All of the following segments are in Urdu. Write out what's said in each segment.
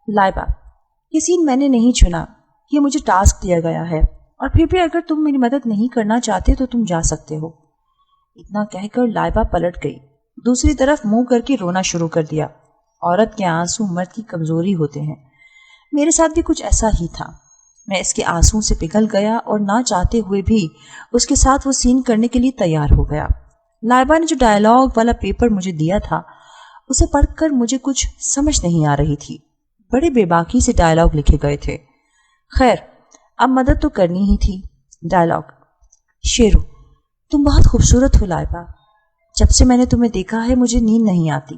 لائبہ: یہ سین میں نے نہیں چنا، یہ مجھے ٹاسک دیا گیا ہے، اور پھر بھی اگر تم میری مدد نہیں کرنا چاہتے تو تم جا سکتے ہو۔ اتنا کہہ کر لائبہ پلٹ گئی، دوسری طرف منہ کر کے رونا شروع کر دیا۔ عورت کے آنسو مرد کی کمزوری ہوتے ہیں، میرے ساتھ بھی کچھ ایسا ہی تھا۔ میں اس کے آنسو سے پگھل گیا اور نہ چاہتے ہوئے بھی اس کے ساتھ وہ سین کرنے کے لیے تیار ہو گیا۔ لائبہ نے جو ڈائلاگ والا پیپر مجھے دیا تھا اسے پڑھ کر مجھے کچھ سمجھ نہیں آ رہی تھی، بڑے بے باکی سے ڈائلاگ لکھے گئے تھے۔ خیر، اب مدد تو کرنی ہی تھی۔ ڈائلاگ: شیرو: تم بہت خوبصورت ہو لائبہ، جب سے میں نے تمہیں دیکھا ہے مجھے نیند نہیں آتی،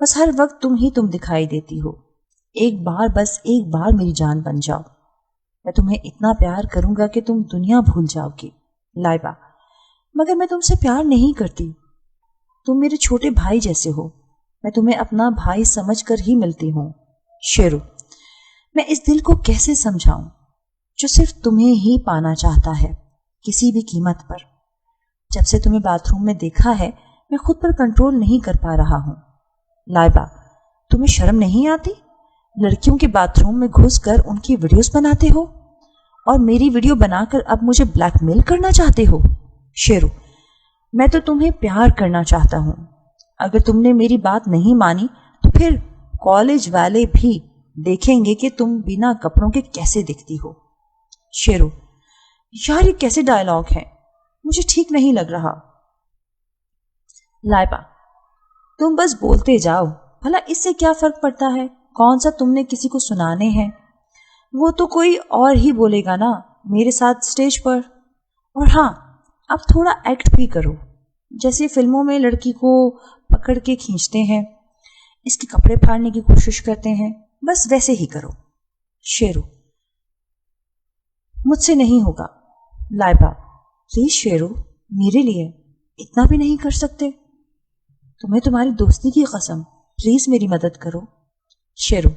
بس ہر وقت تم ہی دکھائی دیتی ہو۔ ایک بار، بس ایک بار میری جان بن جاؤ، میں تمہیں اتنا پیار کروں گا کہ تم دنیا بھول جاؤ گی۔ لائبہ: مگر میں تم سے پیار نہیں کرتی، تم میرے چھوٹے بھائی جیسے ہو، میں تمہیں اپنا بھائی سمجھ کر ہی ملتی ہوں۔ شیرو: میں اس دل کو کیسے سمجھاؤں جو صرف تمہیں ہی پانا چاہتا ہے، کسی بھی قیمت پر۔ جب سے تمہیں باتھ روم میں دیکھا ہے میں خود پر کنٹرول نہیں کر پا رہا ہوں۔ لائبہ: تمہیں شرم نہیں آتی؟ لڑکیوں کے باتھ روم میں گھس کر ان کی ویڈیوز بناتے ہو، اور میری ویڈیو بنا کر اب مجھے بلیک میل کرنا چاہتے ہو۔ شیرو: میں تو تمہیں پیار کرنا چاہتا ہوں، اگر تم نے میری بات نہیں مانی تو پھر کالج والے بھی دیکھیں گے کہ تم بنا کپڑوں کے کیسے دکھتی ہو۔ شیرو: یار یہ کیسے ڈائلاگ ہیں، مجھے ٹھیک نہیں لگ رہا۔ لائبہ: تم بس بولتے جاؤ، بھلا اس سے کیا فرق پڑتا ہے، کون سا تم نے کسی کو سنانے ہیں، وہ تو کوئی اور ہی بولے گا نا میرے ساتھ سٹیج پر۔ اور ہاں، اب تھوڑا ایکٹ بھی کرو، جیسے فلموں میں لڑکی کو پکڑ کے کھینچتے ہیں، اس کے کپڑے پھاڑنے کی کوشش کرتے ہیں، بس ویسے ہی کرو۔ شیرو: مجھ سے نہیں ہوگا۔ لائبہ: پلیز شیرو، میرے لیے اتنا بھی نہیں کر سکتے؟ تمہیں تمہاری دوستی کی قسم، پلیز میری مدد کرو۔ شیرو: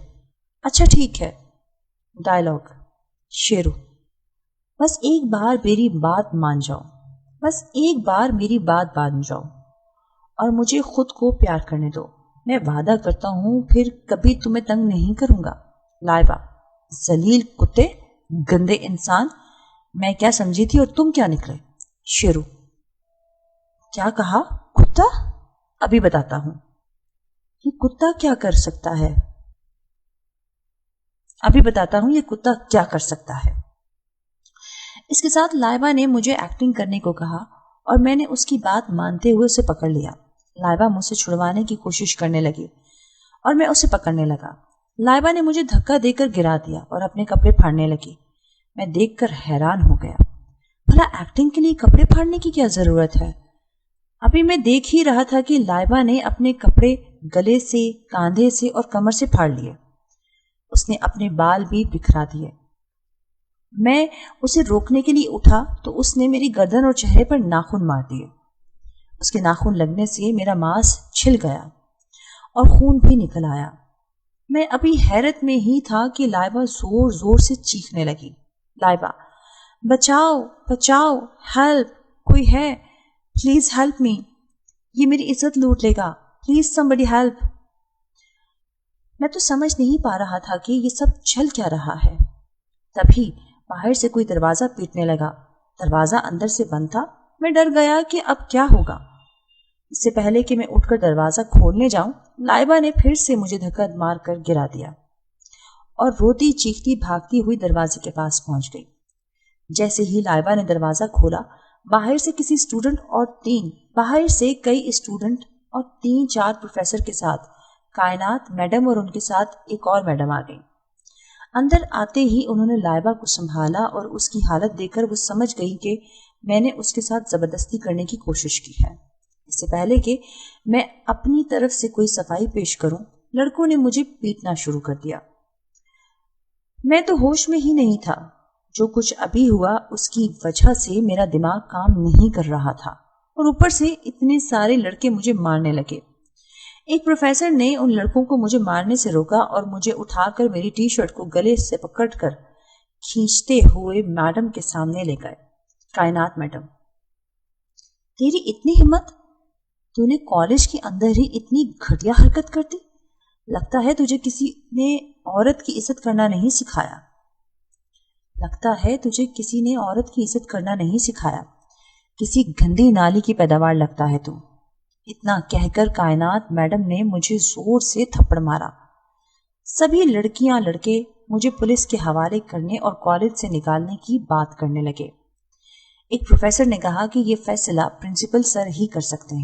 اچھا ٹھیک ہے۔ ڈائلاگ: شیرو: بس ایک بار میری بات مان جاؤ، بس ایک بار میری بات مان جاؤ اور مجھے خود کو پیار کرنے دو، میں وعدہ کرتا ہوں پھر کبھی تمہیں تنگ نہیں کروں گا۔ لائبہ: ذلیل کتے، گندے انسان، میں کیا سمجھی تھی اور تم کیا نکلے۔ شیرو: کیا کہا؟ کتا؟ ابھی بتاتا ہوں یہ کتا کیا کر سکتا ہے، ابھی بتاتا ہوں یہ کتا کیا کر سکتا ہے۔ اس کے ساتھ لائبہ نے مجھے ایکٹنگ کرنے کو کہا اور میں نے اس کی بات مانتے ہوئے اسے پکڑ لیا۔ لائبہ مجھ سے چھڑوانے کی کوشش کرنے لگی اور میں اسے پکڑنے لگا۔ لائبہ نے مجھے دھکا دے کر گرا دیا اور اپنے کپڑے پھاڑنے لگی۔ میں دیکھ کر حیران ہو گیا، بھلا ایکٹنگ کے لیے کپڑے پھاڑنے کی کیا ضرورت ہے؟ ابھی میں دیکھ ہی رہا تھا کہ لائبہ نے اپنے کپڑے گلے سے، کاندھے سے اور کمر سے پھاڑ لیے، اس نے اپنے بال بھی بکھرا دیے۔ میں اسے روکنے کے لیے اٹھا تو اس نے میری گردن اور چہرے پر ناخن مار دیے۔ اس کے ناخن لگنے سے میرا ماس چھل گیا اور خون بھی نکل آیا۔ میں ابھی حیرت میں ہی تھا کہ لائبہ زور زور سے چیخنے لگی۔ لائبہ: بچاؤ بچاؤ، ہیلپ، کوئی ہے، پلیز ہیلپ می، یہ میری عزت لوٹ لے گا، پلیز سمبڈی ہیلپ۔ میں تو سمجھ نہیں پا رہا تھا کہ یہ سب چل کیا رہا ہے۔ تبھی باہر سے کوئی دروازہ پیٹنے لگا، دروازہ اندر سے بند تھا۔ میں ڈر گیا کہ اب کیا ہوگا۔ اس سے پہلے کہ میں اٹھ کر دروازہ کھولنے جاؤں، لائبہ نے پھر سے مجھے دھکا مار کر گرا دیا اور روتی چیختی بھاگتی ہوئی دروازے کے پاس پہنچ گئی۔ جیسے ہی لائبہ نے دروازہ کھولا، باہر سے کئی اسٹوڈنٹ اور 3-4 پروفیسر کے ساتھ کائنات میڈم اور ان کے ساتھ ایک اور میڈم آ گئی۔ اندر آتے ہی انہوں نے لائبہ کو سنبھالا اور اس کی حالت دیکھ کر وہ سمجھ گئی کہ میں نے اس کے ساتھ زبردستی کرنے کی کوشش کی ہے۔ اس سے پہلے کہ میں اپنی طرف سے کوئی صفائی پیش کروں، لڑکوں نے مجھے پیٹنا شروع کر دیا۔ میں تو ہوش میں ہی نہیں تھا۔ جو کچھ ابھی ہوا اس کی وجہ سے میرا دماغ کام نہیں کر رہا تھا اور اوپر سے اتنے سارے لڑکے مجھے مارنے لگے۔ ایک پروفیسر نے ان لڑکوں کو مجھے مارنے سے روکا اور مجھے اٹھا کر میری ٹی شرٹ کو گلے سے پکڑ کر کھینچتے ہوئے میڈم کے سامنے لے گئے۔ کائنات میڈم: تیری اتنی ہمت، تو نے کالج کے اندر ہی اتنی گھٹیا حرکت کر دی؟ لگتا ہے تجھے کسی نے عورت کی عزت کرنا نہیں سکھایا۔ لگتا ہے تجھے کسی نے عورت کی عزت کرنا نہیں سکھایا، کسی گندی نالی کی پیداوار لگتا ہے تو۔ اتنا کہہ کر کائنات میڈم نے مجھے زور سے تھپڑ مارا۔ سبھی لڑکیاں لڑکے مجھے پولیس کے حوالے کرنے اور کالج سے نکالنے کی بات کرنے لگے۔ ایک پروفیسر نے کہا کہ یہ فیصلہ پرنسپل سر ہی کر سکتے ہیں۔